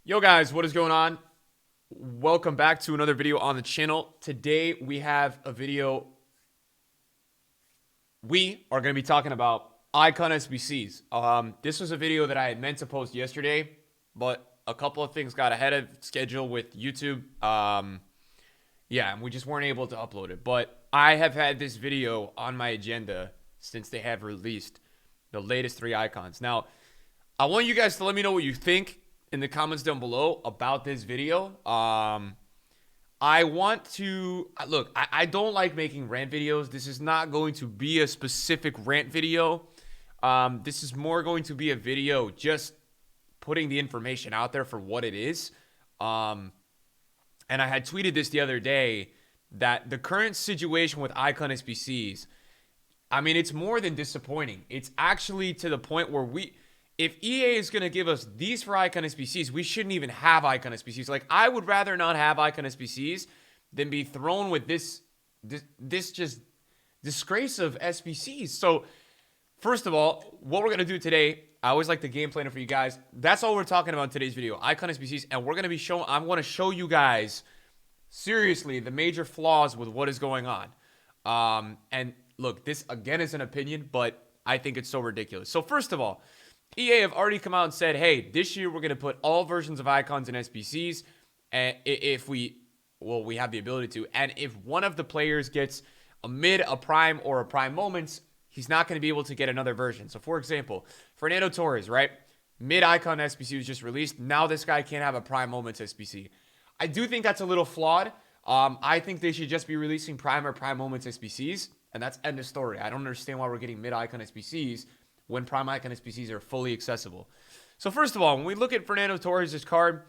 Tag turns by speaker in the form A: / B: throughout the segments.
A: Yo guys, what is going on? Welcome back to another video on the channel. Today we have a video. We are going to be talking about icon SBCs. This was a video that I had meant to post yesterday, but a couple of things got ahead of schedule with YouTube. Yeah, and we just weren't able to upload it. But I have had this video on my agenda since they have released the latest 3 icons. Now, I want you guys to let me know what you think in the comments down below about this video. I want to look, I don't like making rant videos. This is not going to be a specific rant video. This is more going to be a video just putting the information out there for what it is. And I had tweeted this the other day that the current situation with icon SBCs, I mean, it's more than disappointing. It's actually to the point where if EA is going to give us these for icon SBCs, we shouldn't even have icon SBCs. Like, I would rather not have icon SBCs than be thrown with this just disgrace of SBCs. So, first of all, what we're going to do today, I always like the game planner for you guys. That's all we're talking about in today's video, icon SBCs. And we're going to be I'm going to show you guys, seriously, the major flaws with what is going on. And look, this, again, is an opinion, but I think it's so ridiculous. So, first of all, EA have already come out and said, hey, this year we're going to put all versions of icons in SBCs, and if we have the ability to. And if one of the players gets a mid, a prime, or a prime moments, he's not going to be able to get another version. So, for example, Fernando Torres, right? Mid icon SBC was just released. Now this guy can't have a prime moments SBC. I do think that's a little flawed. I think they should just be releasing prime or prime moments SBCs, and that's end of story. I don't understand why we're getting mid icon SBCs when prime icon SBCs are fully accessible. So first of all, when we look at Fernando Torres' card,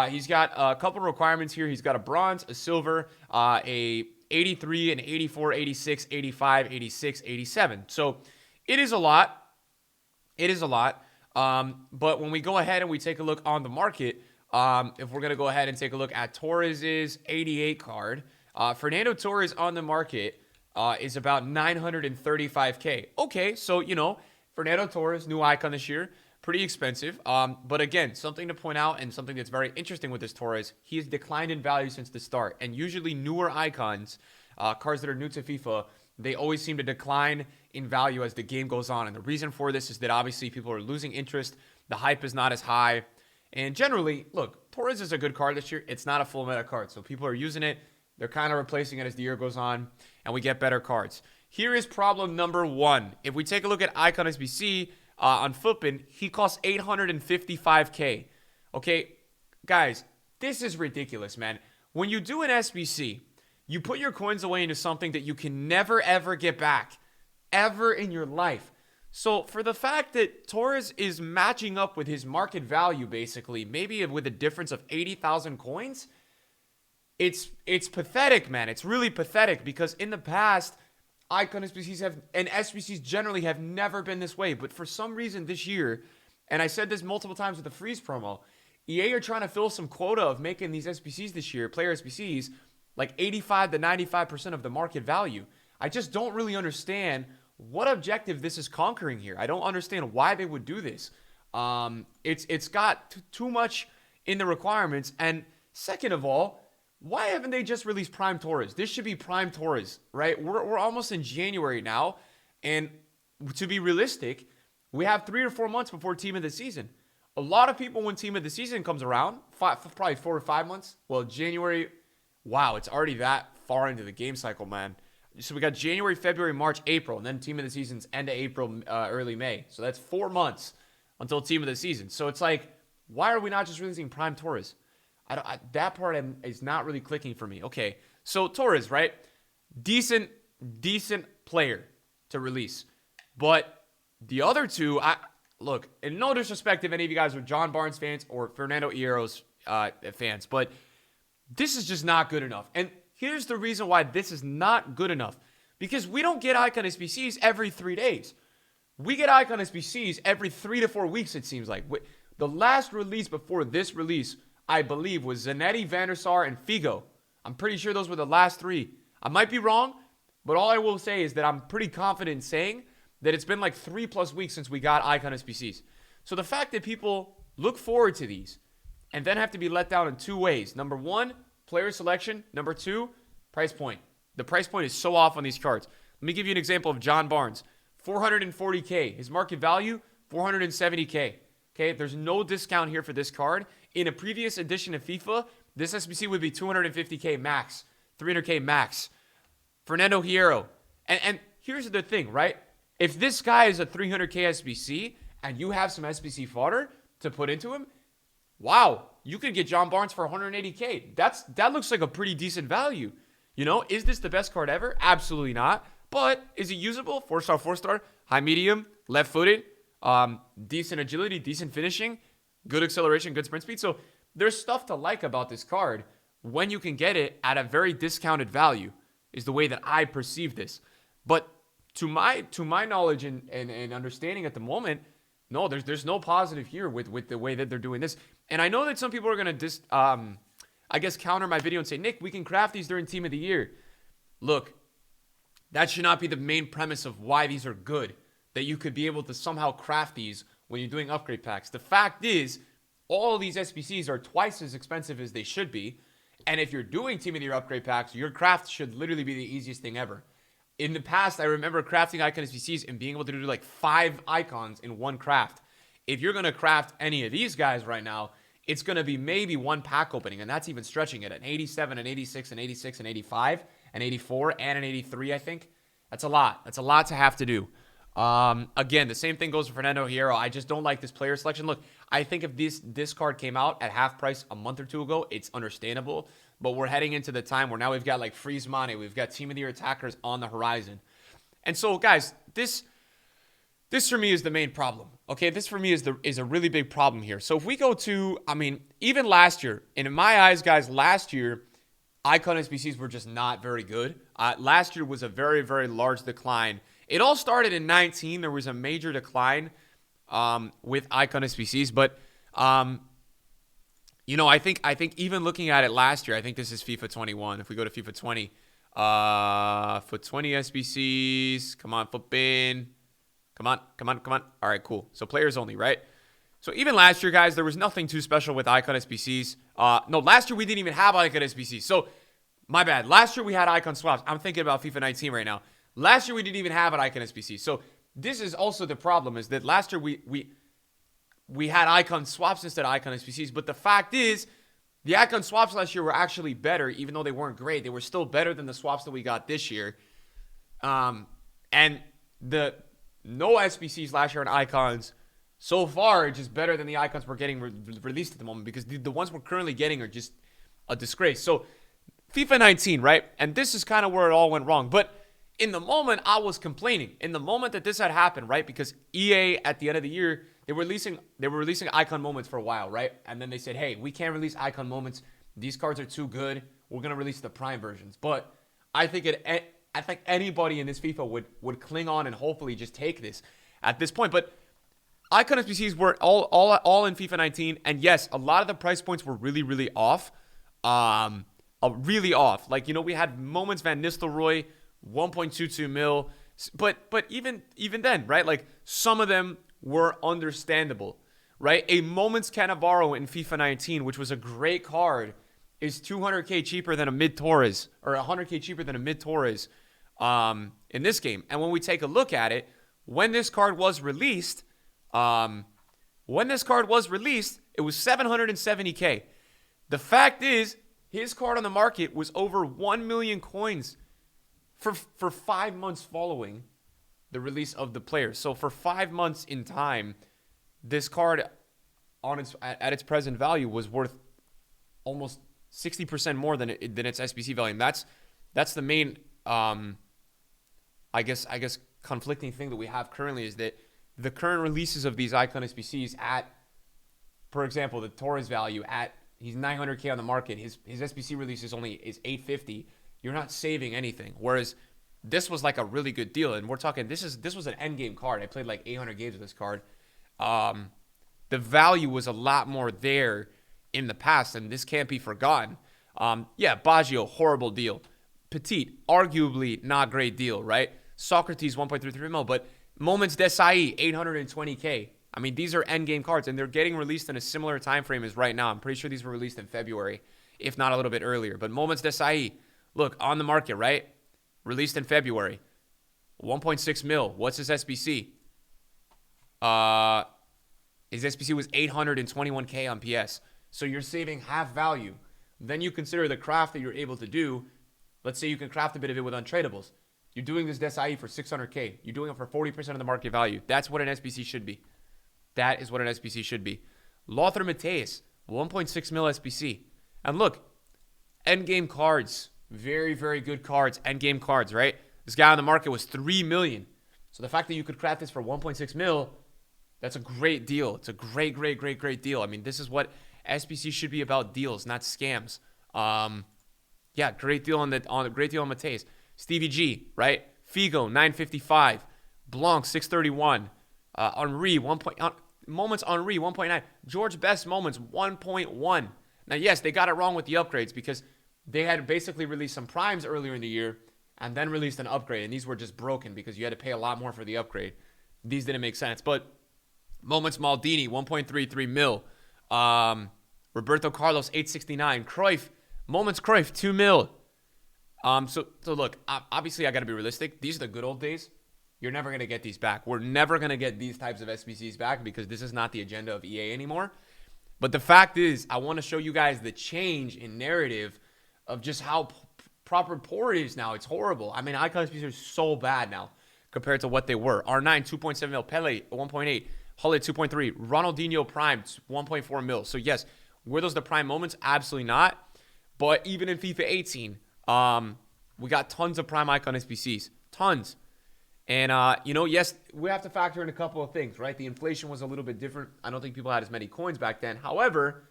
A: he's got a couple of requirements here. He's got a bronze, a silver, a 83, an 84, 86, 85, 86, 87. So it is a lot. It is a lot. But when we go ahead and we take a look on the market, if we're going to go ahead and take a look at Torres' 88 card, Fernando Torres on the market is about 935K. Okay, so, you know, Fernando Torres, new icon this year, pretty expensive. But again, something to point out and something that's very interesting with this Torres, he has declined in value since the start. And usually newer icons, cards that are new to FIFA, they always seem to decline in value as the game goes on. And the reason for this is that obviously people are losing interest. The hype is not as high. And generally, look, Torres is a good card this year. It's not a full meta card. So people are using it. They're kind of replacing it as the year goes on. And we get better cards. Here is problem number 1. If we take a look at icon SBC on Footbin, he costs 855K. Okay, guys, this is ridiculous, man. When you do an SBC, you put your coins away into something that you can never, ever get back, ever in your life. So for the fact that Torres is matching up with his market value, basically, maybe with a difference of 80,000 coins, it's pathetic, man. It's really pathetic because in the past, icon SBCs and SBCs generally have never been this way. But for some reason this year, and I said this multiple times with the freeze promo, EA are trying to fill some quota of making these SBCs this year, player SBCs, like 85 to 95% of the market value. I just don't really understand what objective this is conquering here. I don't understand why they would do this. It's got too much in the requirements. And second of all, why haven't they just released Prime Torres? This should be Prime Torres, right? We're almost in January now. And to be realistic, we have 3 or 4 months before Team of the Season. A lot of people, when Team of the Season comes around, probably 4 or 5 months. Well, January, wow, it's already that far into the game cycle, man. So we got January, February, March, April, and then Team of the Season's end of April, early May. So that's 4 months until Team of the Season. So it's like, why are we not just releasing Prime Torres? That part is not really clicking for me. Okay, so Torres, right? Decent player to release. But the other two, look, and no disrespect if any of you guys are John Barnes fans or Fernando Hierro's fans, but this is just not good enough. And here's the reason why this is not good enough. Because we don't get icon SBCs every 3 days. We get icon SBCs every 3 to 4 weeks, it seems like. The last release before this release, I believe, was Zanetti, Van der Sar, and Figo. I'm pretty sure those were the last 3. I might be wrong, but all I will say is that I'm pretty confident in saying that it's been like 3+ weeks since we got icon SBCs. So the fact that people look forward to these and then have to be let down in two ways. Number one, player selection. Number two, price point. The price point is so off on these cards. Let me give you an example of John Barnes. 440K. His market value, 470K. Okay, there's no discount here for this card. In a previous edition of FIFA, this SBC would be 250K max, 300K max. Fernando Hierro. And here's the thing, right? If this guy is a 300K SBC and you have some SBC fodder to put into him, wow, you could get John Barnes for 180K. That looks like a pretty decent value. You know, is this the best card ever? Absolutely not. But is it usable? 4-star, 4-star, high medium, left-footed, decent agility, decent finishing, good acceleration, good sprint speed. So there's stuff to like about this card when you can get it at a very discounted value, is the way that I perceive this. But to my knowledge and understanding at the moment, no, there's no positive here with the way that they're doing this. And I know that some people are going to I guess counter my video and say, Nick, we can craft these during Team of the Year. Look, that should not be the main premise of why these are good, that you could be able to somehow craft these when you're doing upgrade packs. The fact is, all of these SBCs are twice as expensive as they should be. And if you're doing Team of the Year upgrade packs, your craft should literally be the easiest thing ever. In the past, I remember crafting icon SBCs and being able to do like 5 icons in one craft. If you're going to craft any of these guys right now, it's going to be maybe one pack opening, and that's even stretching it. An 87, an 86, an 86, an 85, an 84, and an 83, I think. That's a lot. That's a lot to have to do. Again, the same thing goes for Fernando Hierro. I just don't like this player selection. Look, I think if this card came out at half price a month or two ago, it's understandable. But we're heading into the time where now we've got like Freeze Money. We've got Team of the Year attackers on the horizon. And so, guys, this for me is the main problem. Okay, this for me is a really big problem here. So if we go to, I mean, even last year, and in my eyes, guys, last year, icon SBCs were just not very good. Last year was a very, very large decline. It all started in 19. There was a major decline with icon SBCs, but you know, I think even looking at it last year, I think this is FIFA 21. If we go to FIFA 20, foot 20 SBCs. Come on, flip in. Come on. All right, cool. So players only, right? So even last year, guys, there was nothing too special with icon SBCs. No, last year we didn't even have icon SBCs. So my bad. Last year we had icon swaps. I'm thinking about FIFA 19 right now. Last year we didn't even have an icon SBC. So this is also the problem, is that last year we had icon swaps instead of icon SBCs. But the fact is, the icon swaps last year were actually better, even though they weren't great. They were still better than the swaps that we got this year. And the no SBCs last year on icons so far are just better than the icons we're getting released at the moment, because the ones we're currently getting are just a disgrace. So FIFA 19, right? And this is kind of where it all went wrong. But in the moment, I was complaining. In the moment that this had happened, right? Because EA at the end of the year, they were releasing icon moments for a while, right? And then they said, hey, we can't release icon moments. These cards are too good. We're gonna release the prime versions. But I think anybody in this FIFA would cling on and hopefully just take this at this point. But icon SBCs were all in FIFA 19, and yes, a lot of the price points were really, really off. Really off. Like, you know, we had Moments Van Nistelrooy, 1.22 mil, but even then, right? Like, some of them were understandable, right? A Moments Cannavaro in FIFA 19, which was a great card, is 200K cheaper than a mid Torres, or 100K cheaper than a mid Torres in this game. And when we take a look at it, when this card was released, it was 770K. The fact is, his card on the market was over 1 million coins for 5 months following the release of the player. So for 5 months in time, this card at its present value was worth almost 60% more than its SBC value. And that's the main I guess conflicting thing that we have currently, is that the current releases of these icon SBCs at, for example, the Torres value at, he's 900K on the market. His SBC release is 850. You're not saving anything. Whereas this was like a really good deal, and we're talking this was an end game card. I played like 800 games with this card. The value was a lot more there in the past, and this can't be forgotten. Yeah, Baggio, horrible deal. Petit, arguably not great deal, right? Socrates, 1.33 mil, but Moments Desai, 820K. I mean, these are endgame cards, and they're getting released in a similar time frame as right now. I'm pretty sure these were released in February, if not a little bit earlier. But Moments Desai, look, on the market, right? Released in February. 1.6 mil. What's his SBC? His SBC was 821K on PS. So you're saving half value. Then you consider the craft that you're able to do. Let's say you can craft a bit of it with untradables. You're doing this Desai for 600K. You're doing it for 40% of the market value. That's what an SBC should be. That is what an SBC should be. Lothar Matthäus, 1.6 mil SBC. And look, endgame cards. Very, very good cards. Endgame cards, right? This guy on the market was 3 million. So the fact that you could craft this for 1.6 mil, that's a great deal. It's a great, great, great, great deal. I mean, this is what SBC should be about, deals, not scams. Yeah, great deal on Matthäus. Stevie G, right? Figo, 955. Blanc, 631. Henri, Moments Henri, 1.9. George Best Moments, 1.1. Now, yes, they got it wrong with the upgrades because they had basically released some primes earlier in the year and then released an upgrade, and these were just broken because you had to pay a lot more for the upgrade. These didn't make sense. But Moments Maldini, 1.33 mil. Roberto Carlos, 869. Cruyff, Moments Cruyff, 2 mil. So look, obviously I got to be realistic. These are the good old days. You're never going to get these back. We're never going to get these types of SBCs back because this is not the agenda of EA anymore. But the fact is, I want to show you guys the change in narrative of just how proper poor it is now. It's horrible. I mean, icon SBCs are so bad now compared to what they were. R9, 2.7 mil. Pele, 1.8. Hull 2.3. Ronaldinho Prime, 1.4 mil. So yes, were those the prime moments? Absolutely not. But even in FIFA 18, we got tons of prime icon SBCs. Tons. And, yes, we have to factor in a couple of things, right? The inflation was a little bit different. I don't think people had as many coins back then. However,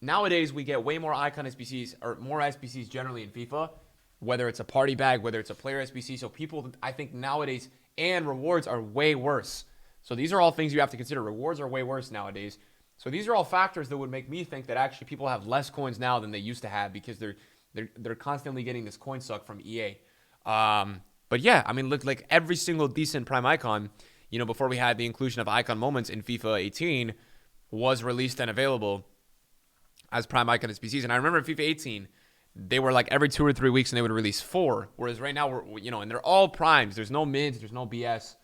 A: nowadays we get way more icon SBCs or more SBCs generally in FIFA, whether it's a party bag, whether it's a player SBC. So people, I think nowadays, and rewards are way worse. So these are all things you have to consider. Rewards are way worse nowadays. So these are all factors that would make me think that actually people have less coins now than they used to have because they're constantly getting this coin suck from EA. But yeah, I mean, look, like every single decent prime icon, before we had the inclusion of icon moments in FIFA 18, was released and available as prime icon SBCs. And I remember in FIFA 18, they were like every 2 or 3 weeks and they would release 4. Whereas right now, and they're all primes. There's no mids, there's no BS.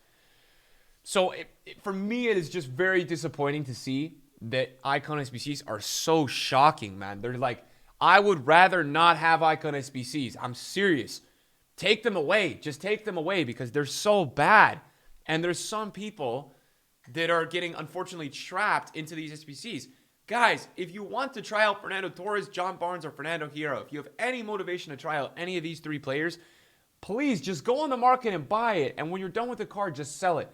A: So for me, it is just very disappointing to see that icon SBCs are so shocking, man. They're like, I would rather not have icon SBCs. I'm serious. Take them away. Just take them away because they're so bad. And there's some people that are getting, unfortunately, trapped into these SBCs. Guys, if you want to try out Fernando Torres, John Barnes, or Fernando Hierro, if you have any motivation to try out any of these 3 players, please just go on the market and buy it. And when you're done with the card, just sell it.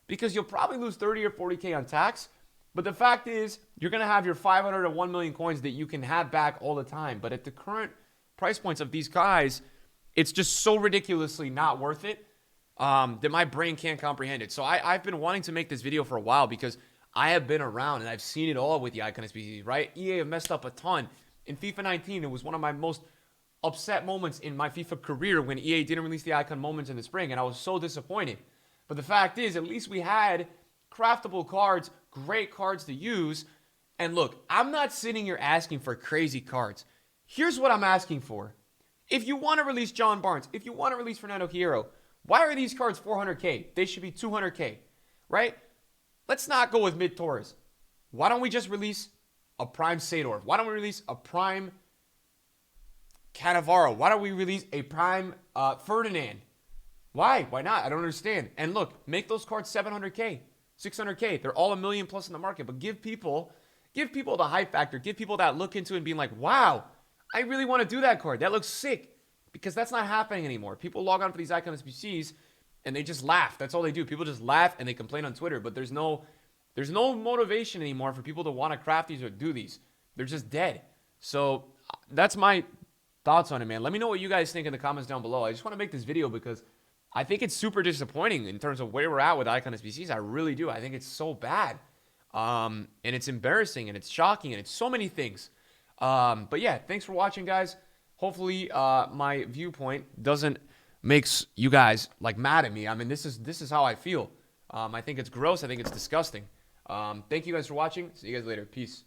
A: Because you'll probably lose 30 or 40K on tax. But the fact is, you're going to have your 500 to 1 million coins that you can have back all the time. But at the current price points of these guys, it's just so ridiculously not worth it that my brain can't comprehend it. So I've been wanting to make this video for a while because I have been around and I've seen it all with the icon SBCs, right? EA have messed up a ton. In FIFA 19, it was one of my most upset moments in my FIFA career when EA didn't release the icon moments in the spring, and I was so disappointed. But the fact is, at least we had craftable cards, great cards to use. And look, I'm not sitting here asking for crazy cards. Here's what I'm asking for. If you want to release John Barnes, if you want to release Fernando Hierro, why are these cards 400K? They should be 200K, right? Let's not go with mid Torres. Why don't we just release a prime Seedorf? Why don't we release a prime Cannavaro? Why don't we release a prime Ferdinand? Why? Why not? I don't understand. And look, make those cards 700K, 600K. They're all $1 million plus in the market, but give people the hype factor. Give people that look into it and being like, wow, I really want to do that card. That looks sick. Because that's not happening anymore. People log on for these icon SBCs and they just laugh. That's all they do. People just laugh and they complain on Twitter. But there's no motivation anymore for people to want to craft these or do these. They're just dead. So that's my thoughts on it, man. Let me know what you guys think in the comments down below. I just want to make this video because I think it's super disappointing in terms of where we're at with icon SBCs. I really do. I think it's so bad. And it's embarrassing and it's shocking and it's so many things. But yeah, thanks for watching, guys. Hopefully, my viewpoint doesn't make you guys like mad at me. I mean, this is how I feel. I think it's gross. I think it's disgusting. Thank you guys for watching. See you guys later. Peace.